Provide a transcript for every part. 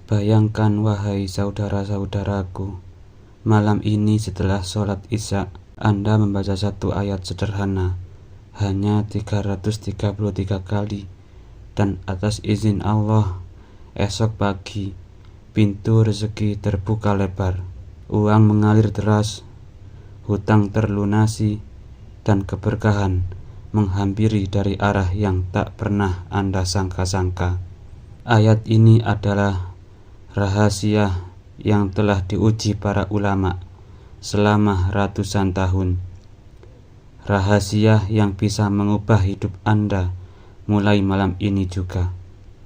Bayangkan wahai saudara-saudaraku, malam ini setelah sholat isya, Anda membaca satu ayat sederhana, hanya 333 kali, dan atas izin Allah, esok pagi, pintu rezeki terbuka lebar, uang mengalir deras, hutang terlunasi, dan keberkahan menghampiri dari arah yang tak pernah Anda sangka-sangka. Ayat ini adalah rahasia yang telah diuji para ulama selama ratusan tahun. Rahasia yang bisa mengubah hidup Anda mulai malam ini juga.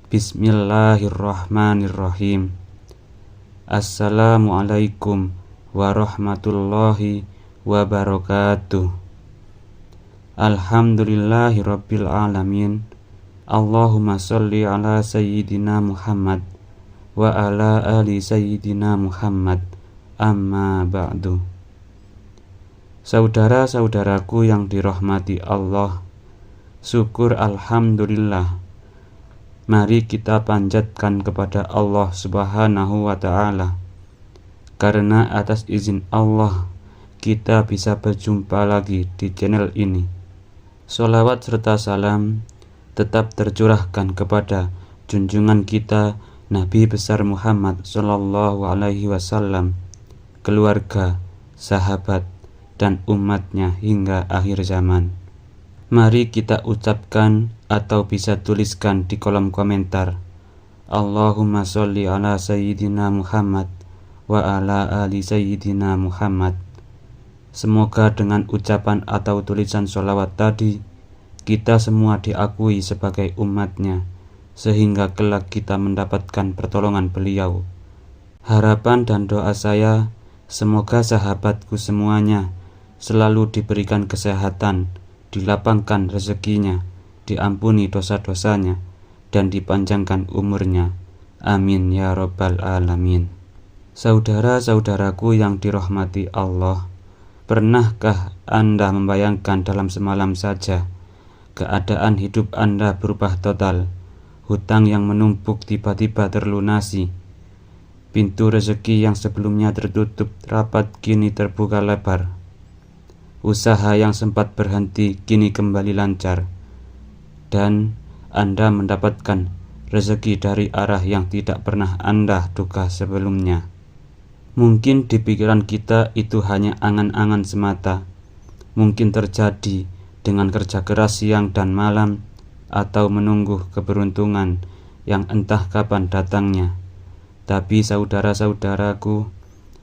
Bismillahirrahmanirrahim. Assalamualaikum warahmatullahi wabarakatuh. Alhamdulillahirabbil alamin. Allahumma sholli ala sayyidina Muhammad wa ala ali sayyidina Muhammad, amma ba'du. Saudara-saudaraku yang dirahmati Allah, syukur alhamdulillah. Mari kita panjatkan kepada Allah Subhanahu wa ta'ala, karena atas izin Allah kita bisa berjumpa lagi di channel ini. Sholawat serta salam tetap tercurahkan kepada junjungan kita Nabi besar Muhammad Sallallahu Alaihi Wasallam, keluarga, sahabat, dan umatnya hingga akhir zaman. Mari kita ucapkan atau bisa tuliskan di kolom komentar, Allahumma sholli ala sayyidina Muhammad wa ala ali sayyidina Muhammad. Semoga dengan ucapan atau tulisan sholawat tadi, kita semua diakui sebagai umatnya, sehingga kelak kita mendapatkan pertolongan beliau. Harapan dan doa saya, semoga sahabatku semuanya selalu diberikan kesehatan, dilapangkan rezekinya, diampuni dosa-dosanya, dan dipanjangkan umurnya. Amin ya rabbal alamin. Saudara-saudaraku yang dirahmati Allah, pernahkah Anda membayangkan dalam semalam saja keadaan hidup Anda berubah total? Hutang yang menumpuk tiba-tiba terlunasi, pintu rezeki yang sebelumnya tertutup rapat kini terbuka lebar, usaha yang sempat berhenti kini kembali lancar, dan Anda mendapatkan rezeki dari arah yang tidak pernah Anda duga sebelumnya. Mungkin di pikiran kita itu hanya angan-angan semata, mungkin terjadi dengan kerja keras siang dan malam, atau menunggu keberuntungan yang entah kapan datangnya. Tapi saudara-saudaraku,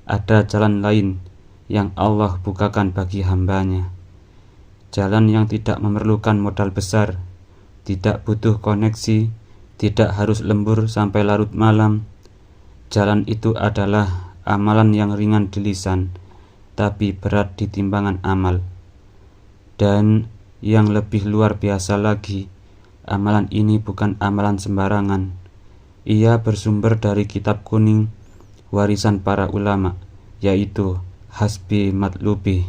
ada jalan lain yang Allah bukakan bagi hambanya. Jalan yang tidak memerlukan modal besar, tidak butuh koneksi, tidak harus lembur sampai larut malam. Jalan itu adalah amalan yang ringan di lisan, tapi berat di timbangan amal. Dan yang lebih luar biasa lagi, amalan ini bukan amalan sembarangan. Ia bersumber dari kitab kuning, warisan para ulama, yaitu Hasbi Matlubi,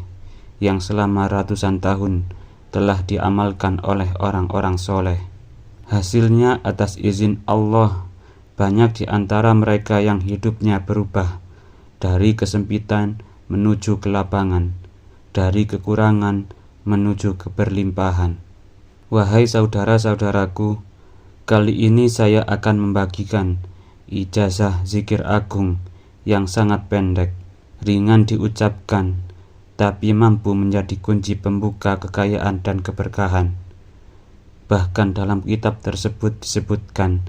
yang selama ratusan tahun telah diamalkan oleh orang-orang soleh. Hasilnya atas izin Allah, banyak di antara mereka yang hidupnya berubah dari kesempitan menuju kelapangan, dari kekurangan menuju keberlimpahan. Wahai saudara-saudaraku, kali ini saya akan membagikan ijazah zikir agung yang sangat pendek, ringan diucapkan, tapi mampu menjadi kunci pembuka kekayaan dan keberkahan. Bahkan dalam kitab tersebut disebutkan,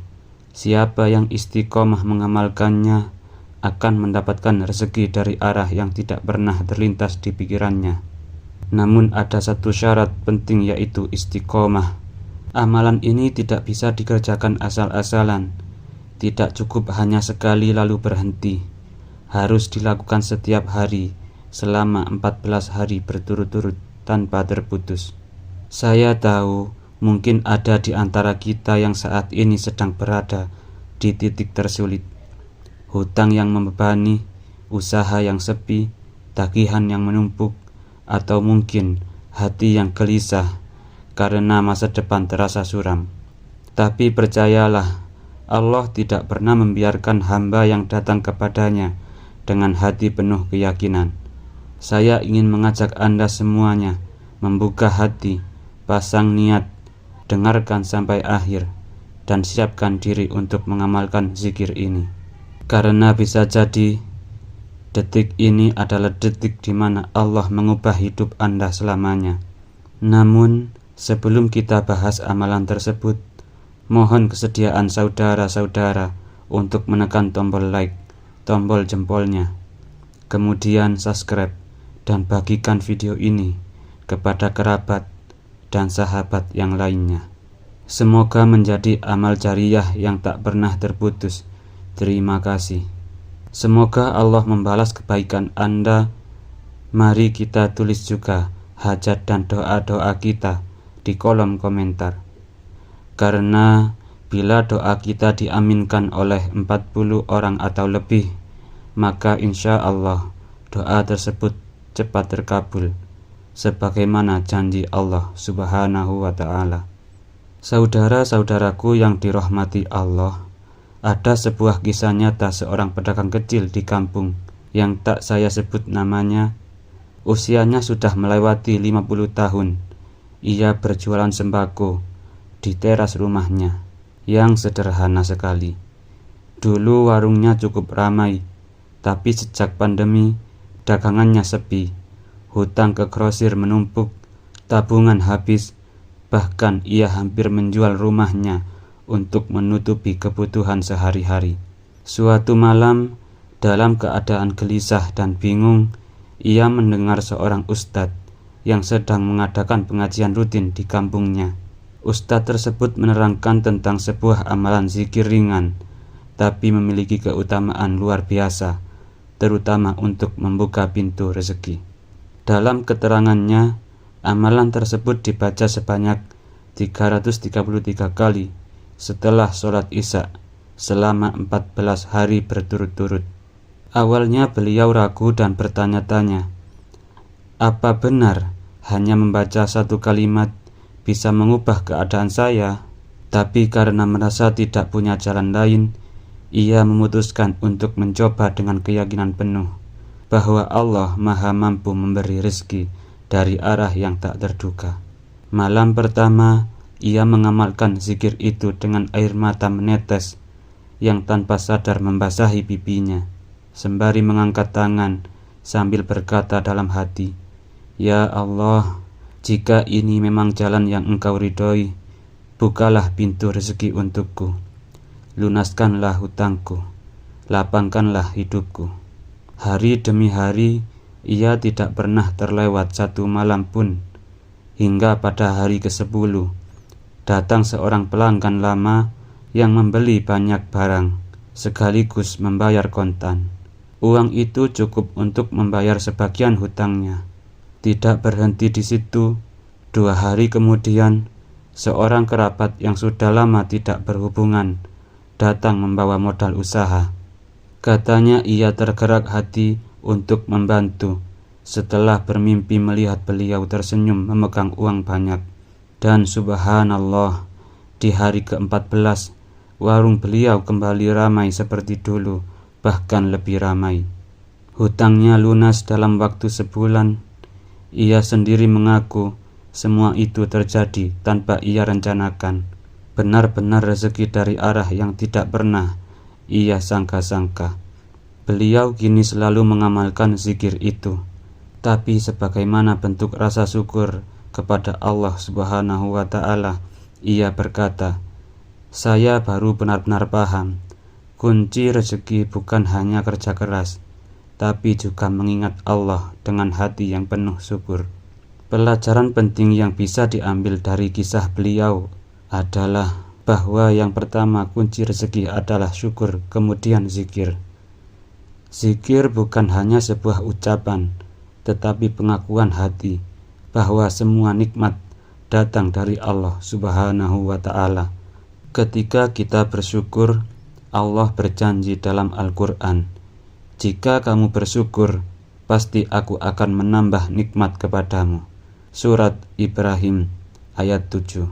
siapa yang istiqomah mengamalkannya akan mendapatkan rezeki dari arah yang tidak pernah terlintas di pikirannya. Namun ada satu syarat penting, yaitu istiqomah. Amalan ini tidak bisa dikerjakan asal-asalan, tidak cukup hanya sekali lalu berhenti. Harus dilakukan setiap hari selama 14 hari berturut-turut tanpa terputus. Saya tahu mungkin ada di antara kita yang saat ini sedang berada di titik tersulit. Hutang yang membebani, usaha yang sepi, tagihan yang menumpuk, atau mungkin hati yang gelisah karena masa depan terasa suram. Tapi percayalah, Allah tidak pernah membiarkan hamba yang datang kepadanya dengan hati penuh keyakinan. Saya ingin mengajak Anda semuanya membuka hati, pasang niat, dengarkan sampai akhir, dan siapkan diri untuk mengamalkan zikir ini. Karena bisa jadi detik ini adalah detik di mana Allah mengubah hidup Anda selamanya. Namun, sebelum kita bahas amalan tersebut, mohon kesediaan saudara-saudara untuk menekan tombol like, tombol jempolnya, kemudian subscribe, dan bagikan video ini kepada kerabat dan sahabat yang lainnya. Semoga menjadi amal jariyah yang tak pernah terputus. Terima kasih. Semoga Allah membalas kebaikan Anda. Mari kita tulis juga hajat dan doa-doa kita di kolom komentar. Karena bila doa kita diaminkan oleh 40 orang atau lebih, maka insya Allah doa tersebut cepat terkabul, sebagaimana janji Allah Subhanahu wa Ta'ala. Saudara-saudaraku yang dirahmati Allah, ada sebuah kisah nyata seorang pedagang kecil di kampung yang tak saya sebut namanya. Usianya sudah melewati 50 tahun. Ia berjualan sembako di teras rumahnya yang sederhana sekali. Dulu warungnya cukup ramai, tapi sejak pandemi dagangannya sepi. Hutang ke grosir menumpuk, tabungan habis, bahkan ia hampir menjual rumahnya untuk menutupi kebutuhan sehari-hari. Suatu malam, dalam keadaan gelisah dan bingung, ia mendengar seorang ustadz yang sedang mengadakan pengajian rutin di kampungnya. Ustadz tersebut menerangkan tentang sebuah amalan zikir ringan, tapi memiliki keutamaan luar biasa, terutama untuk membuka pintu rezeki. Dalam keterangannya, amalan tersebut dibaca sebanyak 333 kali setelah sholat isya selama 14 hari berturut-turut. Awalnya beliau ragu dan bertanya-tanya, apa benar hanya membaca satu kalimat bisa mengubah keadaan saya? Tapi karena merasa tidak punya jalan lain, ia memutuskan untuk mencoba dengan keyakinan penuh bahwa Allah Maha Mampu memberi rezeki dari arah yang tak terduga. Malam pertama, ia mengamalkan zikir itu dengan air mata menetes yang tanpa sadar membasahi pipinya, sembari mengangkat tangan sambil berkata dalam hati, "Ya Allah, jika ini memang jalan yang Engkau ridhoi, bukalah pintu rezeki untukku, lunaskanlah hutangku, lapangkanlah hidupku." Hari demi hari, ia tidak pernah terlewat satu malam pun, hingga pada hari ke-10, datang seorang pelanggan lama yang membeli banyak barang, sekaligus membayar kontan. Uang itu cukup untuk membayar sebagian hutangnya. Tidak berhenti di situ, 2 hari kemudian, seorang kerabat yang sudah lama tidak berhubungan datang membawa modal usaha. Katanya ia tergerak hati untuk membantu setelah bermimpi melihat beliau tersenyum memegang uang banyak. Dan subhanallah, di hari ke-14, warung beliau kembali ramai seperti dulu, bahkan lebih ramai. Hutangnya lunas dalam waktu sebulan. Ia sendiri mengaku semua itu terjadi tanpa ia rencanakan. Benar-benar rezeki dari arah yang tidak pernah ia sangka-sangka. Beliau kini selalu mengamalkan zikir itu. Tapi sebagaimana bentuk rasa syukur kepada Allah Subhanahu wa Ta'ala, ia berkata, "Saya baru benar-benar paham, kunci rezeki bukan hanya kerja keras, tapi juga mengingat Allah dengan hati yang penuh syukur." Pelajaran penting yang bisa diambil dari kisah beliau adalah bahwa yang pertama kunci rezeki adalah syukur, kemudian zikir. Zikir bukan hanya sebuah ucapan, tetapi pengakuan hati bahwa semua nikmat datang dari Allah Subhanahu wa Ta'ala. Ketika kita bersyukur, Allah berjanji dalam Al-Quran, "Jika kamu bersyukur, pasti aku akan menambah nikmat kepadamu." Surat Ibrahim ayat 7.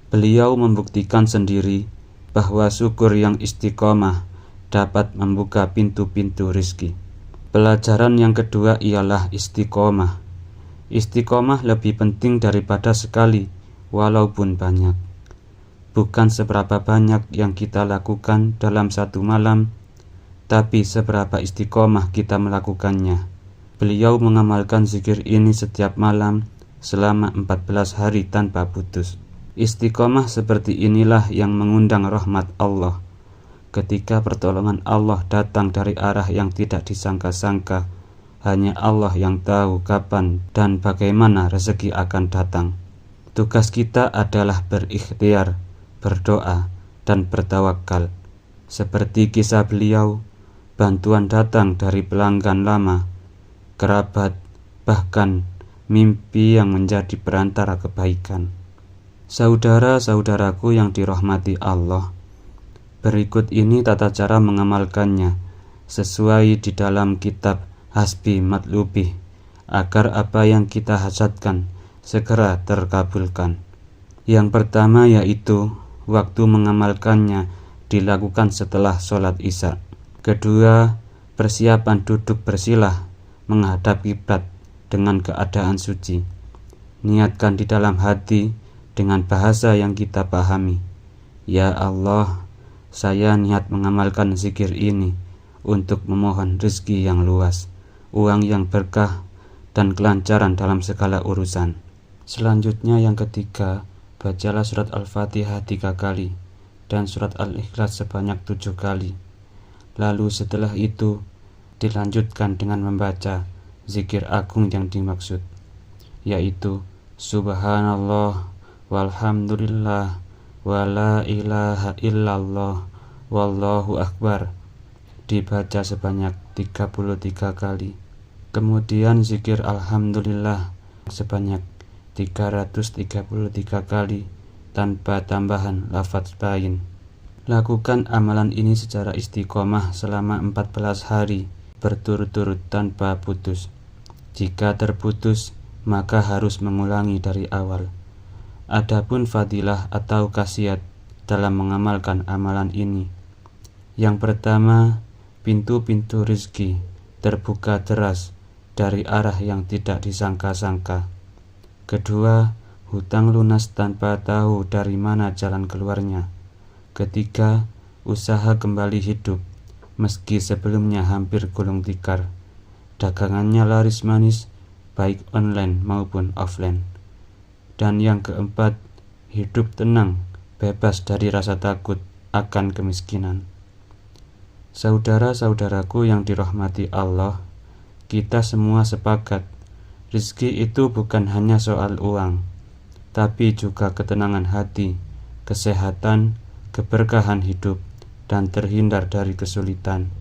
Beliau membuktikan sendiri bahwa syukur yang istiqomah dapat membuka pintu-pintu rizki. Pelajaran yang kedua ialah istiqomah. Istiqomah lebih penting daripada sekali, walaupun banyak. Bukan seberapa banyak yang kita lakukan dalam satu malam, tapi seberapa istiqomah kita melakukannya. Beliau mengamalkan zikir ini setiap malam selama 14 hari tanpa putus. Istiqomah seperti inilah yang mengundang rahmat Allah. Ketika pertolongan Allah datang dari arah yang tidak disangka-sangka, hanya Allah yang tahu kapan dan bagaimana rezeki akan datang. Tugas kita adalah berikhtiar, berdoa, dan bertawakal. Seperti kisah beliau, bantuan datang dari pelanggan lama, kerabat, bahkan mimpi yang menjadi perantara kebaikan. Saudara-saudaraku yang dirahmati Allah, berikut ini tata cara mengamalkannya sesuai di dalam kitab Hasbi Matlubi, agar apa yang kita hajatkan segera terkabulkan. Yang pertama yaitu waktu mengamalkannya dilakukan setelah sholat isya. Kedua, persiapan duduk bersilah menghadap kiblat dengan keadaan suci. Niatkan di dalam hati dengan bahasa yang kita pahami. Ya Allah, saya niat mengamalkan zikir ini untuk memohon rezeki yang luas, uang yang berkah, dan kelancaran dalam segala urusan. Selanjutnya yang ketiga, bacalah surat Al-Fatihah 3 kali dan surat Al-Ikhlas sebanyak 7 kali. Lalu setelah itu dilanjutkan dengan membaca zikir agung yang dimaksud, yaitu Subhanallah walhamdulillah wa la ilaha illallah wallahu akbar, dibaca sebanyak 33 kali. Kemudian zikir Alhamdulillah sebanyak 333 kali tanpa tambahan lafaz bain. Lakukan amalan ini secara istiqomah selama 14 hari berturut-turut tanpa putus. Jika terputus, maka harus mengulangi dari awal. Adapun fadilah atau khasiat dalam mengamalkan amalan ini, yang pertama, pintu-pintu rezeki terbuka deras dari arah yang tidak disangka-sangka. Kedua, hutang lunas tanpa tahu dari mana jalan keluarnya. Ketiga, usaha kembali hidup meski sebelumnya hampir gulung tikar. Dagangannya laris manis, baik online maupun offline. Dan yang keempat, hidup tenang, bebas dari rasa takut akan kemiskinan. Saudara-saudaraku yang dirahmati Allah, kita semua sepakat, rezeki itu bukan hanya soal uang, tapi juga ketenangan hati, kesehatan, keberkahan hidup, dan terhindar dari kesulitan.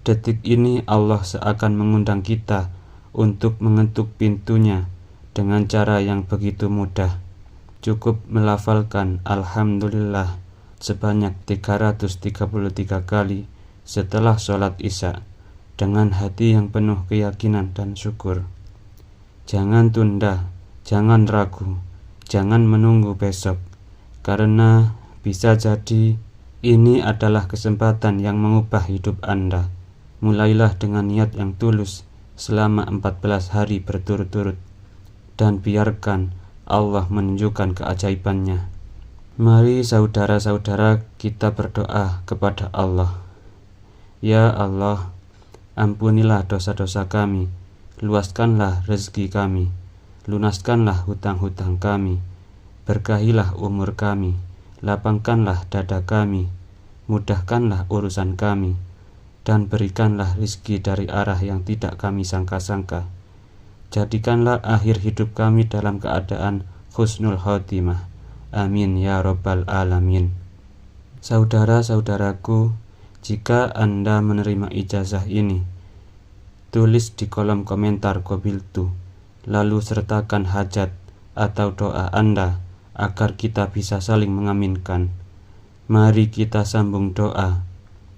Detik ini Allah seakan mengundang kita untuk mengetuk pintunya dengan cara yang begitu mudah. Cukup melafalkan Alhamdulillah sebanyak 333 kali setelah sholat isya dengan hati yang penuh keyakinan dan syukur. Jangan tunda, jangan ragu, jangan menunggu besok, karena bisa jadi ini adalah kesempatan yang mengubah hidup Anda. Mulailah dengan niat yang tulus selama 14 hari berturut-turut, dan biarkan Allah menunjukkan keajaibannya. Mari saudara-saudara kita berdoa kepada Allah. Ya Allah, ampunilah dosa-dosa kami, luaskanlah rezeki kami, lunaskanlah hutang-hutang kami, berkahilah umur kami, lapangkanlah dada kami, mudahkanlah urusan kami, dan berikanlah rezeki dari arah yang tidak kami sangka-sangka. Jadikanlah akhir hidup kami dalam keadaan husnul khotimah. Amin ya rabbal alamin. Saudara-saudaraku, jika Anda menerima ijazah ini, tulis di kolom komentar Qabiltu, lalu sertakan hajat atau doa Anda agar kita bisa saling mengaminkan. Mari kita sambung doa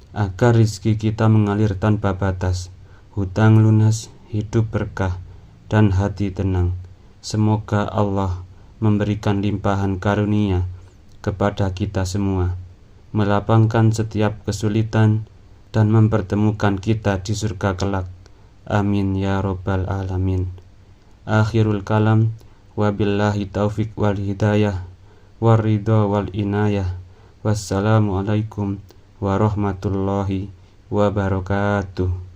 agar rezeki kita mengalir tanpa batas, hutang lunas, hidup berkah, dan hati tenang. Semoga Allah memberikan limpahan karunia kepada kita semua. melapangkan setiap kesulitan, dan mempertemukan kita di surga kelak. Amin ya robbal alamin. Akhirul kalam, wabillahi taufik wal hidayah, waridho wal inayah. Wassalamualaikum warahmatullahi wabarakatuh.